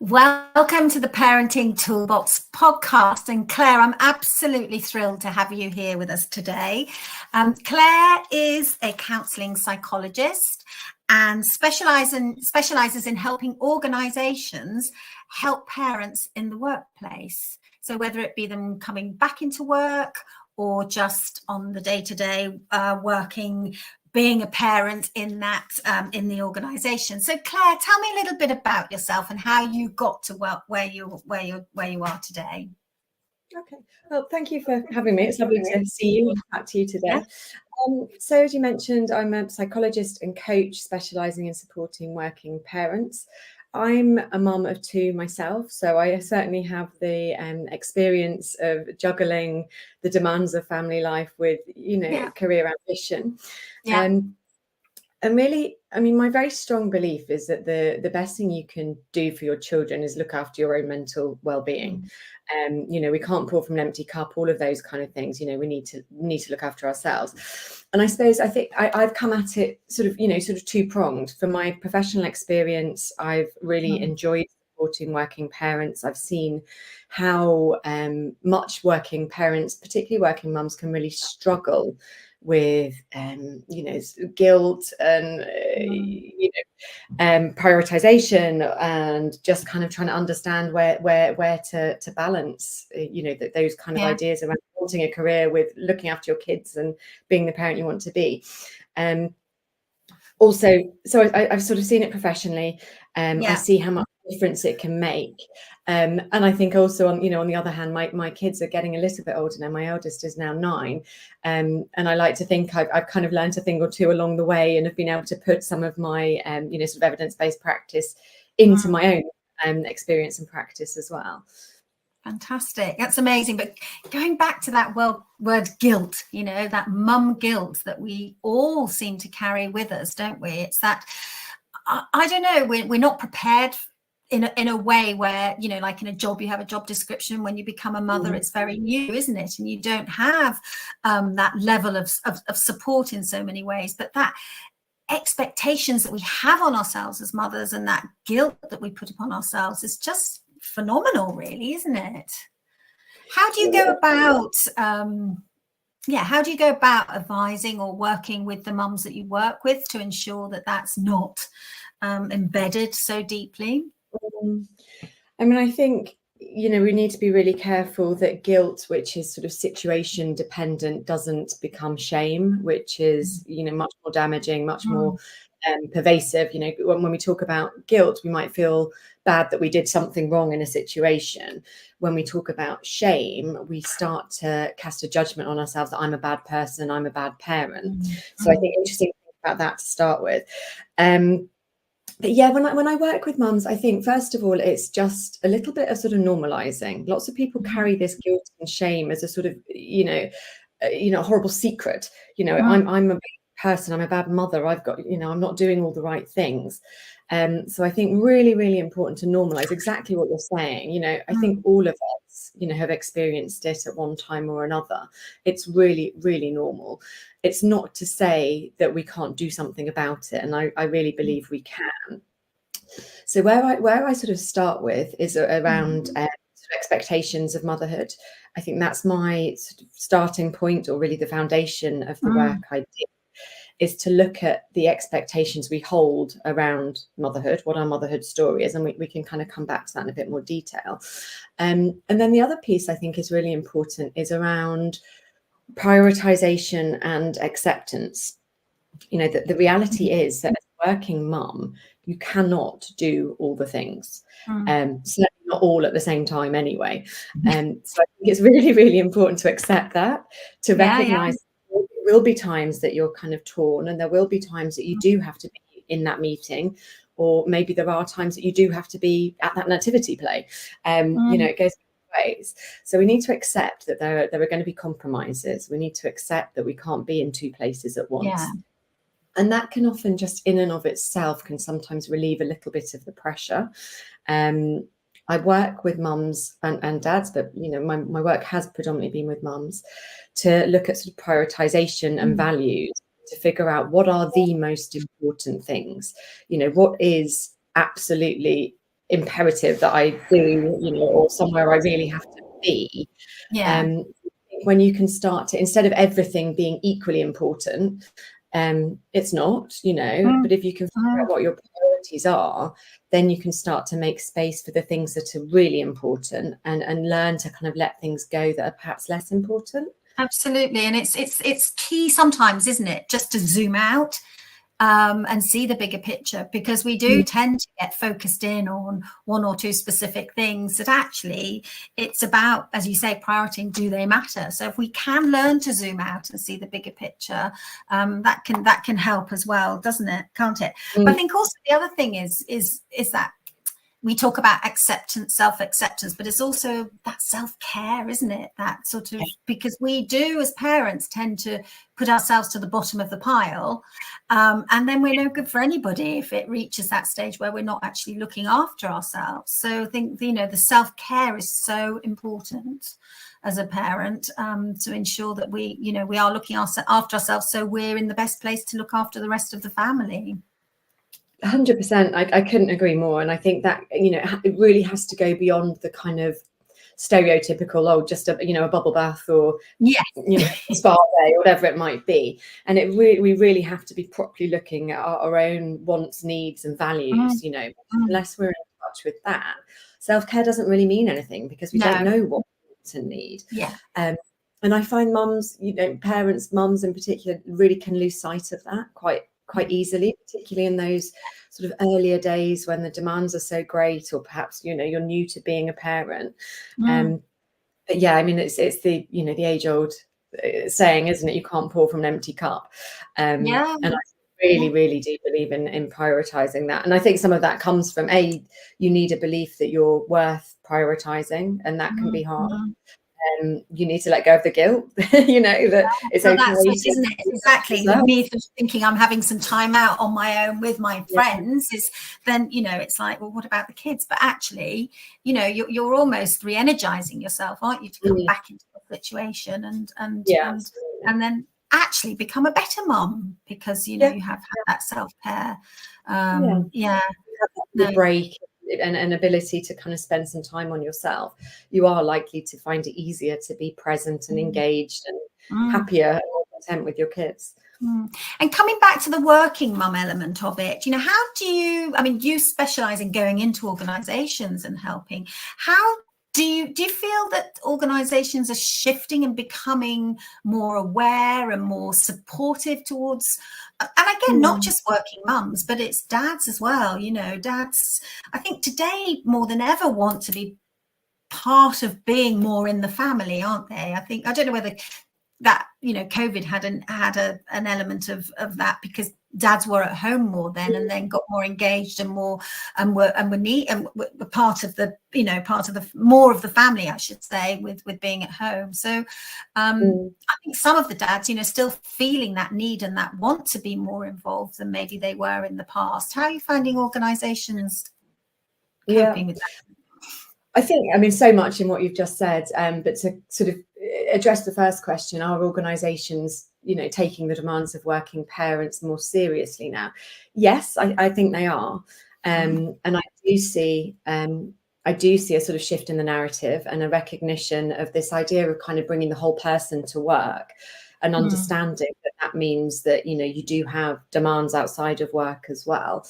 Welcome to the Parenting Toolbox podcast. And Claire, I'm absolutely thrilled to have you here with us today. Claire is a counselling psychologist and specialises in helping organisations help parents in the workplace. So whether it be them coming back into work or just on the day-to-day working, being a parent in that in the organisation. So Claire, tell me a little bit about yourself and how you got to where you are today. Okay, well, thank you for having me. It's lovely to see you and talk to you today. Yeah. So as you mentioned, I'm a psychologist and coach specialising in supporting working parents. I'm a mum of two myself, so I certainly have the experience of juggling the demands of family life with, career ambition. Yeah. And really, I mean, my very strong belief is that the best thing you can do for your children is look after your own mental well-being. We can't pour from an empty cup, all of those kind of things. We need to look after ourselves. And I suppose I've come at it sort of two-pronged. For my professional experience, I've really enjoyed supporting working parents. I've seen how much working parents, particularly working mums, can really struggle with guilt and prioritization, and just kind of trying to understand where to balance those kind of ideas around wanting a career with looking after your kids and being the parent you want to be. Also, so I've sort of seen it professionally. I see how much difference it can make. And I think also on the other hand, my kids are getting a little bit older now. My eldest is now 9. And I like to think I've kind of learned a thing or two along the way and have been able to put some of my, sort of evidence-based practice into my own experience and practice as well. Fantastic. That's amazing. But going back to that word guilt, that mum guilt that we all seem to carry with us, don't we? It's that, I don't know, we're not prepared in a way where, like in a job, you have a job description. When you become a mother, it's very new, isn't it? And you don't have that level of support in so many ways. But that expectations that we have on ourselves as mothers and that guilt that we put upon ourselves is just phenomenal, really, isn't it? How do you go about advising or working with the mums that you work with to ensure that that's not embedded so deeply? I mean, I think we need to be really careful that guilt, which is sort of situation dependent, doesn't become shame, which is much more damaging, much more pervasive. When we talk about guilt, we might feel bad that we did something wrong in a situation. When we talk about shame, we start to cast a judgment on ourselves that I'm a bad person, I'm a bad parent. So I think interesting about that to start with. But yeah, when I work with mums, I think first of all, it's just a little bit of sort of normalizing. Lots of people carry this guilt and shame as a sort of, horrible secret. I'm a bad person, I'm a bad mother, I've got, I'm not doing all the right things. So I think really, really important to normalize exactly what you're saying. I think all of us, have experienced it at one time or another. It's really, really normal. It's not to say that we can't do something about it. And I really believe we can. So where I sort of start with is around sort of expectations of motherhood. I think that's my sort of starting point, or really the foundation of the work I do, is to look at the expectations we hold around motherhood, what our motherhood story is, and we can kind of come back to that in a bit more detail. And then the other piece I think is really important is around prioritization and acceptance. The reality is that as a working mum, you cannot do all the things, certainly not all at the same time anyway. So I think it's really, really important to accept that, to recognize there will be times that you're kind of torn, and there will be times that you do have to be in that meeting, or maybe there are times that you do have to be at that nativity play. It goes ways. So we need to accept that there are going to be compromises. We need to accept that we can't be in two places at once. And that can often just in and of itself can sometimes relieve a little bit of the pressure. I work with mums and dads, but my work has predominantly been with mums, to look at sort of prioritization and values, to figure out what are the most important things. What is absolutely imperative that I do, you know, or somewhere I really have to be. Yeah. When you can start to, instead of everything being equally important, it's not, you know, but if you can figure out what your priorities are, then you can start to make space for the things that are really important, and learn to kind of let things go that are perhaps less important. Absolutely. And it's key sometimes, isn't it, just to zoom out and see the bigger picture, because we do tend to get focused in on one or two specific things that actually it's about, as you say, prioritizing, do they matter? So if we can learn to zoom out and see the bigger picture, that can help as well, doesn't it? Can't it? But I think also the other thing is that we talk about acceptance, self-acceptance, but it's also that self-care, isn't it? That sort of, because we do as parents tend to put ourselves to the bottom of the pile, and then we're no good for anybody if it reaches that stage where we're not actually looking after ourselves. So I think, you know, the self-care is so important as a parent, to ensure that we, you know, we are looking after ourselves, so we're in the best place to look after the rest of the family. 100%. I couldn't agree more. And I think that, you know, it really has to go beyond the kind of stereotypical, oh, just a, you know, a bubble bath, or, you know, a spa day, whatever it might be. And we really have to be properly looking at our own wants, needs and values, you know. Unless we're in touch with that, self-care doesn't really mean anything, because we don't know what we want and need. And I find mums, you know, parents, mums in particular, really can lose sight of that quite easily, particularly in those sort of earlier days when the demands are so great, or perhaps, you know, you're new to being a parent. But yeah, I mean, it's the, you know, the age old saying, isn't it? You can't pour from an empty cup. And I really do believe in prioritizing that. And I think some of that comes from, you need a belief that you're worth prioritizing, and that can be hard. You need to let go of the guilt, you know, that it's okay. That's it, isn't it? Exactly. With me thinking I'm having some time out on my own with my friends, is then, you know, it's like, well, what about the kids? But actually, you know, you're almost re-energizing yourself, aren't you, to come back into the situation and then actually become a better mum, because, you know, you have had that self-care. The break and an ability to kind of spend some time on yourself, you are likely to find it easier to be present and engaged and happier and more content with your kids. And coming back to the working mum element of it, you know, how do you, I mean, you specialize in going into organizations and helping. How do you feel that organizations are shifting and becoming more aware and more supportive towards, and again, not just working mums, but it's dads as well, you know, dads, I think today more than ever want to be part of being more in the family, aren't they? I think, I don't know whether that, you know, COVID had an element of that, because dads were at home more then, and then got more engaged and more were part of the, you know, part of the more of the family, I should say, with being at home. So I think some of the dads, you know, still feeling that need and that want to be more involved than maybe they were in the past. How are you finding organizations coping with that? I think, I mean, so much in what you've just said, but to sort of address the first question, are organizations, you know, taking the demands of working parents more seriously now? Yes, I think they are. And I do see a sort of shift in the narrative, and a recognition of this idea of kind of bringing the whole person to work, and understanding that means that, you know, you do have demands outside of work as well.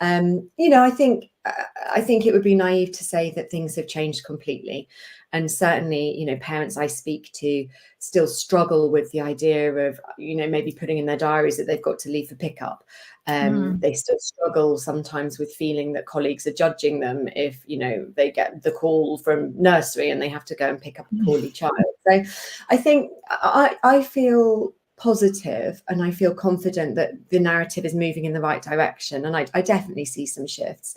You know, I think it would be naive to say that things have changed completely. And certainly, you know, parents I speak to still struggle with the idea of, you know, maybe putting in their diaries that they've got to leave for pickup. They still struggle sometimes with feeling that colleagues are judging them if, you know, they get the call from nursery and they have to go and pick up a poorly child. So I think I feel positive, and I feel confident that the narrative is moving in the right direction. And I definitely see some shifts.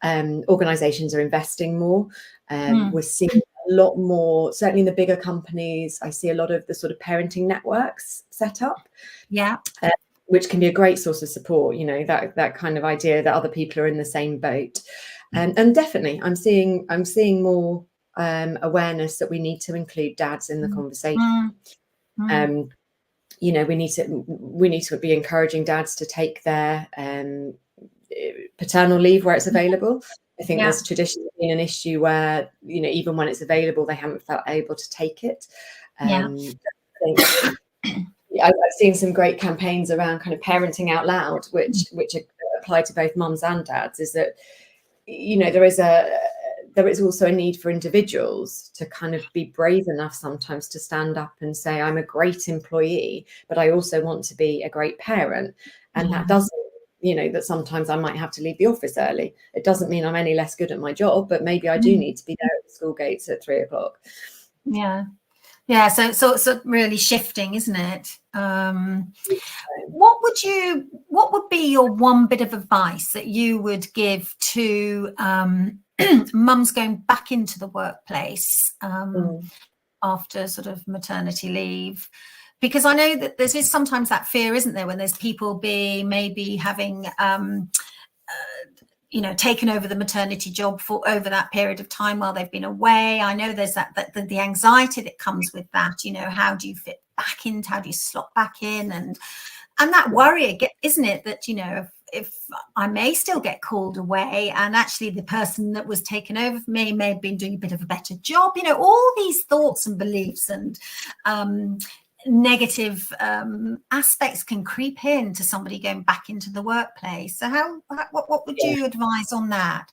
Organizations are investing more. We're seeing a lot more, certainly in the bigger companies. I see a lot of the sort of parenting networks set up. Which can be a great source of support, you know, that kind of idea that other people are in the same boat. And definitely I'm seeing more awareness that we need to include dads in the conversation. You know, we need to be encouraging dads to take their paternal leave where it's available. I I think there's traditionally been an issue where, you know, even when it's available, they haven't felt able to take it. I think I've seen some great campaigns around kind of parenting out loud, which apply to both mums and dads, is that, you know, there is also a need for individuals to kind of be brave enough sometimes to stand up and say, I'm a great employee, but I also want to be a great parent. And that doesn't, you know, that sometimes I might have to leave the office early. It doesn't mean I'm any less good at my job, but maybe I do need to be there at the school gates at 3 o'clock. Yeah, so it's really shifting, isn't it? What would be your one bit of advice that you would give to mums going back into the workplace after sort of maternity leave? Because I know that there's sometimes that fear, isn't there, when there's people maybe having you know, taken over the maternity job for over that period of time while they've been away. I know there's the anxiety that comes with that. You know, how do you fit back in? How do you slot back in? And that worry, isn't it, that, you know, if I may still get called away, and actually the person that was taken over for me may have been doing a bit of a better job. You know, all these thoughts and beliefs and negative aspects can creep in to somebody going back into the workplace. So what would you advise on that?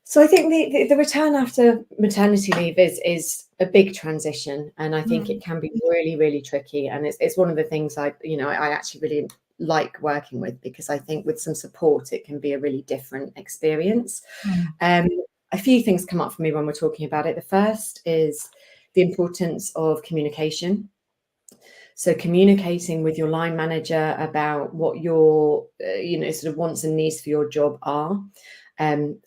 So I think the return after maternity leave is a big transition, and I think it can be really, really tricky. And it's one of the things I actually really like working with, because I think with some support it can be a really different experience. A few things come up for me when we're talking about it. The first is the importance of communication. So communicating with your line manager about what your sort of wants and needs for your job are.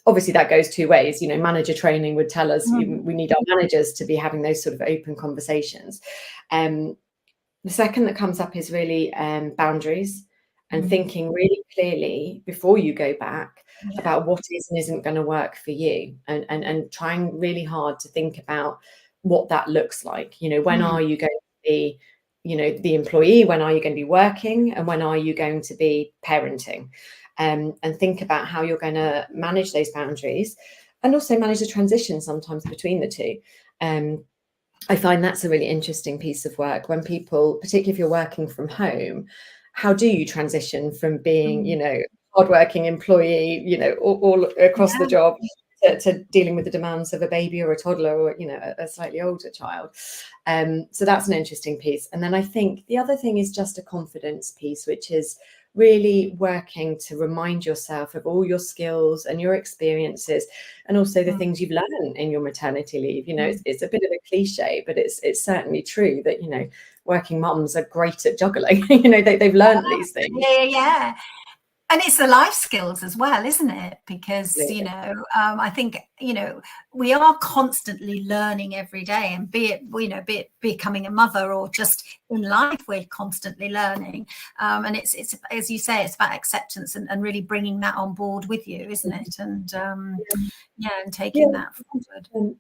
Obviously that goes two ways. You know, manager training would tell us we need our managers to be having those sort of open conversations. The second that comes up is really boundaries, and thinking really clearly before you go back about what is and isn't going to work for you, and trying really hard to think about what that looks like. You know, when are you going to be, you know, the employee? When are you going to be working? And when are you going to be parenting? And think about how you're going to manage those boundaries, and also manage the transition sometimes between the two. I find that's a really interesting piece of work when people, particularly if you're working from home, how do you transition from being, you know, hardworking employee, you know, all across the job, to dealing with the demands of a baby or a toddler, or, you know, a slightly older child. So that's an interesting piece. And then I think the other thing is just a confidence piece, which is really working to remind yourself of all your skills and your experiences, and also the things you've learned in your maternity leave. You know, it's a bit of a cliche, but it's certainly true that, you know, working mums are great at juggling. You know, they've learned these things. Yeah. And it's the life skills as well, isn't it? Because, you know, I think, you know, we are constantly learning every day, and be it becoming a mother or just in life, we're constantly learning. And it's as you say, it's about acceptance and really bringing that on board with you, isn't it? And and taking that forward.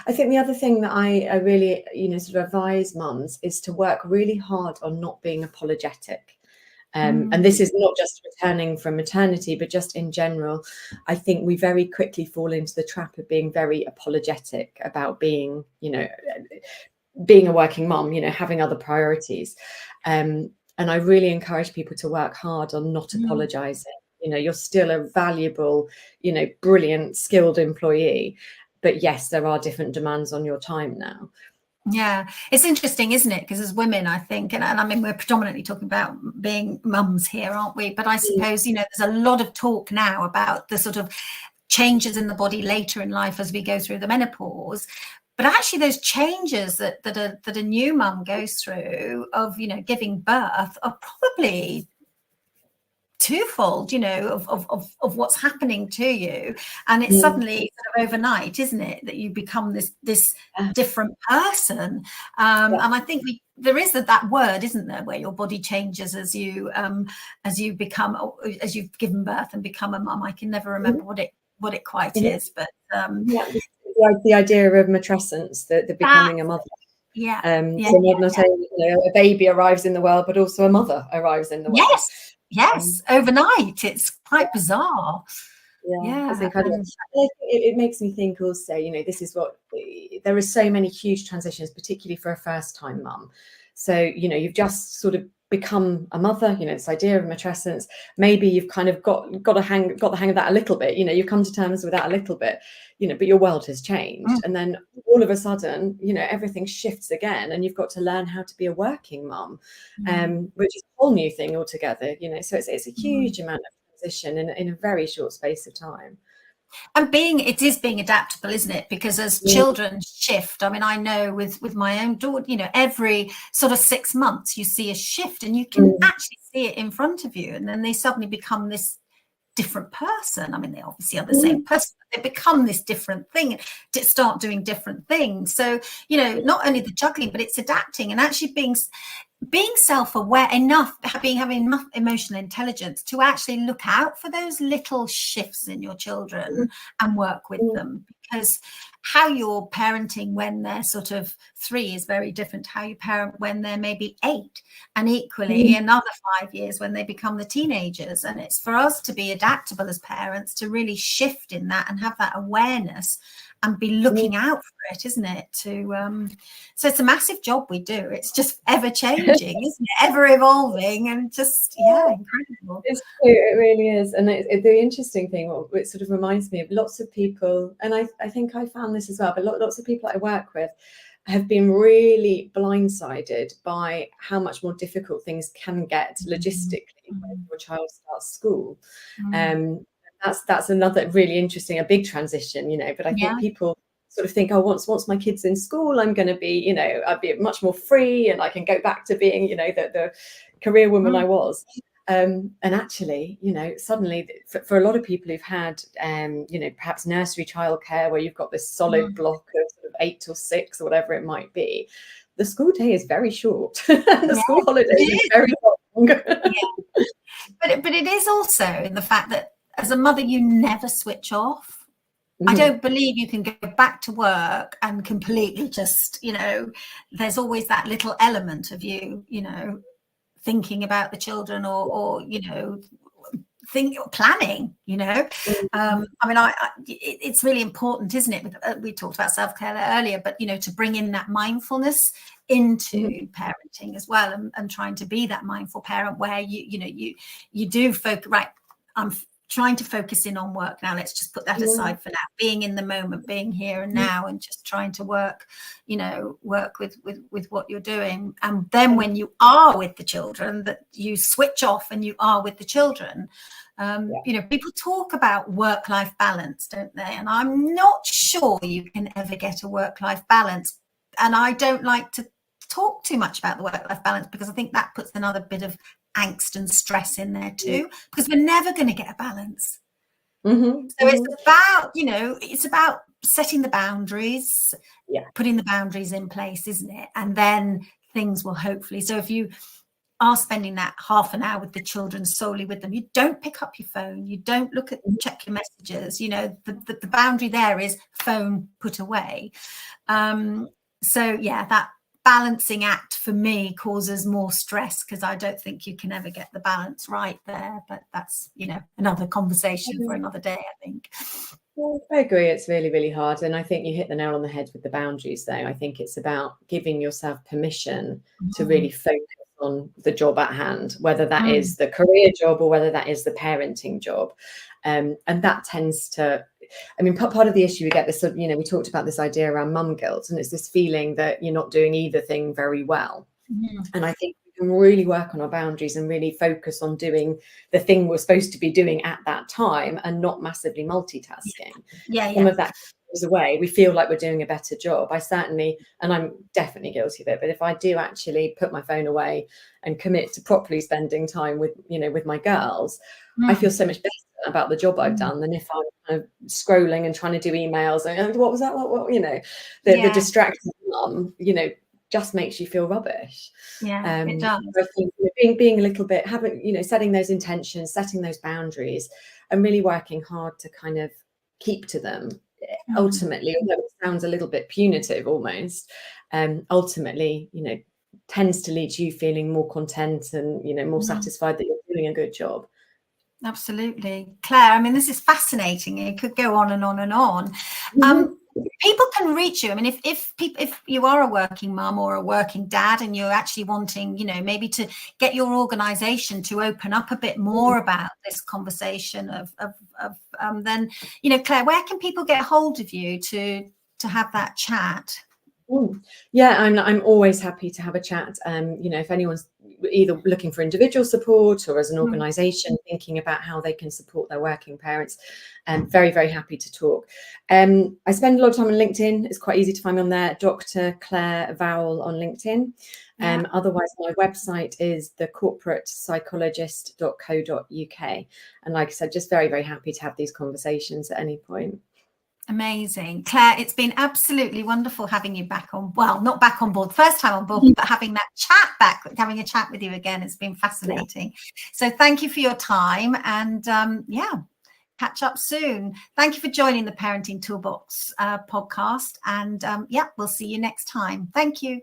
I think the other thing that I really, you know, sort of advise mums is to work really hard on not being apologetic. And this is not just returning from maternity, but just in general. I think we very quickly fall into the trap of being very apologetic about being, you know, being a working mum, you know, having other priorities. And I really encourage people to work hard on not apologizing. You know, you're still a valuable, you know, brilliant, skilled employee. But yes, there are different demands on your time now. Yeah, it's interesting, isn't it? Because as women, I think, and I mean, we're predominantly talking about being mums here, aren't we? But I suppose, you know, there's a lot of talk now about the sort of changes in the body later in life as we go through the menopause. But actually, those changes that a new mum goes through of, you know, giving birth are probably twofold, you know, of what's happening to you. And it's suddenly sort of overnight, isn't it, that you become this different person. And I think there is that word, isn't there, where your body changes as you become, as you've given birth and become a mum. I can never remember what it quite is, but the idea of matrescence, the becoming a mother. So not only, you know, a baby arrives in the world, but also a mother arrives in the world. Yes, overnight. It's quite bizarre. Yeah, that's Yeah. incredible. And I think it makes me think also, this is what, there are so many huge transitions, particularly for a first-time mum. So, you've just sort of become a mother, this idea of matrescence. Maybe you've kind of got the hang of that a little bit, you've come to terms with that a little bit, but your world has changed. And then all of a sudden, everything shifts again, and you've got to learn how to be a working mum, which is a whole new thing altogether, so it's a huge amount of transition in a very short space of time. and it is being adaptable, isn't it? Because as children shift, I mean, I know with my own daughter, every sort of 6 months you see a shift, and you can actually see it in front of you, and then they suddenly become this different person. I mean, they obviously are the same person, but they become this different thing, to start doing different things. So, not only the juggling, but it's adapting and actually being self-aware enough, having enough emotional intelligence to actually look out for those little shifts in your children and work with them. Because how you're parenting when they're sort of 3 is very different to how you parent when they're maybe 8, and equally another 5 years when they become the teenagers. And it's for us to be adaptable as parents, to really shift in that and have that awareness and be looking out for it, isn't it? So it's a massive job we do. It's just ever changing, isn't it? Ever evolving, and just incredible. It's true, it really is. And the interesting thing, it sort of reminds me of lots of people, and I think I found this as well, but lots of people I work with have been really blindsided by how much more difficult things can get logistically when your child starts school. That's another really interesting, a big transition, but I think people sort of think, oh, once my kid's in school, I'm going to be, I'd be much more free, and I can go back to being, the career woman I was. And actually, suddenly for a lot of people who've had, perhaps nursery childcare, where you've got this solid block of sort of 8 till 6 or whatever it might be, the school day is very short. The school holiday is very long. But it is also in the fact that as a mother, you never switch off. I don't believe you can go back to work and completely just, there's always that little element of you, thinking about the children or planning, I mean, it's really important, isn't it? We talked about self-care earlier, but, to bring in that mindfulness into parenting as well, and trying to be that mindful parent where you do focus, right, I'm trying to focus in on work now, let's just put that aside for now, being in the moment, being here and now, and just trying to work with what you're doing. And then when you are with the children, that you switch off and you are with the children. People talk about work-life balance, don't they? And I'm not sure you can ever get a work-life balance. And I don't like to talk too much about the work-life balance, because I think that puts another bit of angst and stress in there too, because we're never going to get a balance. It's about setting the boundaries, putting the boundaries in place, isn't it? And then things will hopefully, so if you are spending that half an hour with the children, solely with them, you don't pick up your phone, you don't check your messages, the boundary there is phone put away. That balancing act for me causes more stress, because I don't think you can ever get the balance right there. But that's, another conversation for another day, I think. Well, I agree. It's really, really hard. And I think you hit the nail on the head with the boundaries, though. I think it's about giving yourself permission to really focus on the job at hand, whether that is the career job or whether that is the parenting job. And that tends to, I mean, part of the issue we get this, we talked about this idea around mum guilt, and it's this feeling that you're not doing either thing very well. And I think we can really work on our boundaries and really focus on doing the thing we're supposed to be doing at that time, and not massively multitasking. Some of that goes away. We feel like we're doing a better job. I certainly, and I'm definitely guilty of it, but if I do actually put my phone away and commit to properly spending time with my girls, I feel so much better about the job I've done than if I'm kind of scrolling and trying to do emails and what was that, the distracted mum, just makes you feel rubbish. It does. I think being a little bit, setting those intentions, setting those boundaries, and really working hard to kind of keep to them. Ultimately, although it sounds a little bit punitive almost, ultimately, tends to lead to you feeling more content and more satisfied that you're doing a good job. Absolutely. Claire, I mean, this is fascinating. It could go on and on and on. People can reach you. I mean, if you are a working mum or a working dad and you're actually wanting, you know, maybe to get your organization to open up a bit more about this conversation then, you know, Claire, where can people get hold of you to have that chat? Yeah, I'm always happy to have a chat. You know, if anyone's either looking for individual support or as an organisation thinking about how they can support their working parents, very, very happy to talk. I spend a lot of time on LinkedIn. It's quite easy to find me on there. Dr Claire Vowell on LinkedIn. Otherwise, my website is thecorporatepsychologist.co.uk. And like I said, just very, very happy to have these conversations at any point. Amazing. Claire, it's been absolutely wonderful having you back on, well, not back on board, first time on board, but having that chat back, having a chat with you again, it's been fascinating. So thank you for your time, and catch up soon. Thank you for joining the Parenting Toolbox podcast, and we'll see you next time. Thank you.